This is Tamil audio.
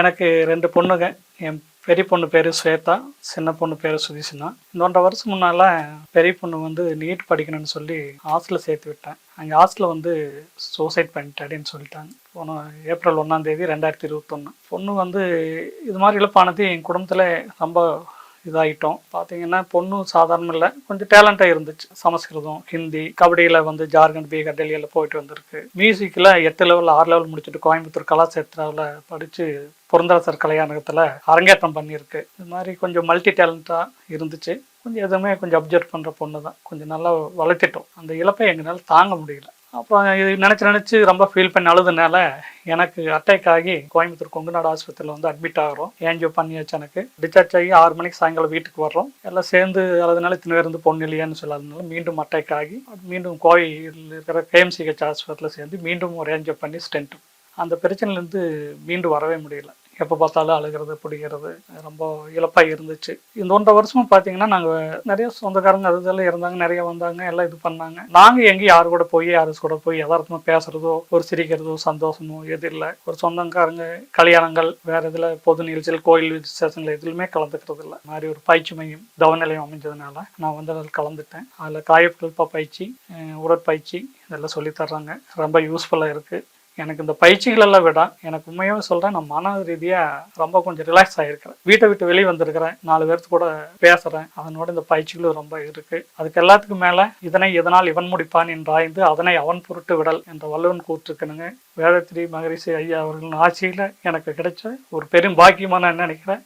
எனக்கு 2 பொண்ணுங்க. என் பெரிய பொண்ணு பேரு ஸ்வேதா, சின்ன பொண்ணு பேரு சுதீஷனா. இந்த 1 1/2 வருஷம் முன்னால பெரிய பொண்ணு வந்து நீட் படிக்கணும்னு சொல்லி ஹாஸ்டல்ல சேர்த்து விட்டேன். அங்கே ஹாஸ்டல்ல வந்து சூசைட் பண்ணிட்டாடின்னு சொல்லிட்டாங்க. போன ஏப்ரல் 1ஆம் தேதி 2021. பொண்ணு வந்து இது மாதிரி இழப்பானது என் குடும்பத்தில் ரொம்ப இதாகிட்டோம். பார்த்தீங்கன்னா பொண்ணு சாதாரணம் இல்லை, கொஞ்சம் டேலண்டாக இருந்துச்சு. சமஸ்கிருதம், ஹிந்தி, கபடியில் வந்து ஜார்க்கண்ட், பீகார், டெல்லியில் போயிட்டு வந்திருக்கு. மியூசிக்கில் 8 லெவல் 6 லெவல் முடிச்சுட்டு கோயம்புத்தூர் கலாச்சேத்ராவில் படித்து புரந்தரசர் கலையாணகத்தில் அரங்கேற்றம் பண்ணியிருக்கு. இது மாதிரி கொஞ்சம் மல்டி டேலண்டாக இருந்துச்சு. கொஞ்சம் எதுவுமே கொஞ்சம் அப்சர்வ் பண்ணுற பொண்ணு தான். கொஞ்சம் நல்லா வளர்த்திட்டோம். அந்த இழப்பை எங்களால் தாங்க முடியல. அப்புறம் இது நினச்சி ரொம்ப ஃபீல் பண்ணி அழுதுனால எனக்கு அட்டாக் ஆகி கோயம்புத்தூர் கொங்குநாடு ஆஸ்பத்திரியில் வந்து அட்மிட் ஆகிறோம். ஏன்ஜியோ பண்ணியாச்சு. எனக்கு டிஸ்சார்ஜ் ஆகி 6 மணிக்கு சாயங்காலம் வீட்டுக்கு வர்றோம். எல்லாம் சேர்ந்து அழுதுனால இத்தனை பேர் இருந்து பொண்ணு இல்லையான்னு சொல்லாதனால மீண்டும் அட்டாக் ஆகி மீண்டும் கோயில் இருக்கிற கேஎம்சிஹெச் ஆஸ்பத்திரியில் சேர்ந்து மீண்டும் ஒரு ஏன்ஜியோ பண்ணி ஸ்டென்ட். அந்த பிரச்சனையிலேருந்து மீண்டும் வரவே முடியல. எப்போ பார்த்தாலும் அழுகிறது, பிடிக்கிறது, ரொம்ப இழப்பாக இருந்துச்சு. இந்த 1 1/2 வருஷமும் பார்த்தீங்கன்னா நாங்கள் நிறைய சொந்தக்காரங்க அதெல்லாம் இருந்தாங்க, நிறைய வந்தாங்க, எல்லாம் இது பண்ணாங்க. நாங்கள் எங்கேயும் யாரு கூட போய் யதார்த்தமாக பேசுகிறதோ ஒரு சிரிக்கிறதோ சந்தோஷமோ எது இல்லை. ஒரு சொந்தக்காரங்க கல்யாணங்கள், வேறு இதில் பொது நிகழ்ச்சிகள், கோயில் விசேஷங்கள் எதுலையுமே கலந்துக்கிறது இல்லை. மாதிரி ஒரு பயிற்சி மையம் தவநிலையம் அமைஞ்சதுனால நான் வந்து அதில் கலந்துட்டேன். அதில் காயக்கல்ப பயிற்சி, உடற்பயிற்சி இதெல்லாம் சொல்லித்தர்றாங்க. ரொம்ப யூஸ்ஃபுல்லாக இருக்குது. எனக்கு இந்த பயிற்சிகளெல்லாம் விட எனக்கு உண்மையாக சொல்கிறேன், நான் மன ரீதியாக ரொம்ப கொஞ்சம் ரிலாக்ஸ் ஆகிருக்கிறேன். வீட்டை விட்டு வெளியே வந்திருக்கிறேன், 4 பேர்த்து கூட பேசுகிறேன். அதனோட இந்த பயிற்சிகளும் ரொம்ப இருக்குது. அதுக்கு எல்லாத்துக்கும் மேலே இதனால் இவன் முடிப்பான் என்றாய்ந்து அதனை அவன் பொருட்டு விடல் என்ற வள்ளுவன் கூற்றுக்கணுங்க. வேதத்திரி மகரிஷி ஐயா அவர்களின் ஆட்சியில் எனக்கு கிடைச்ச ஒரு பெரும் பாக்கியமாக நான் நினைக்கிறேன்.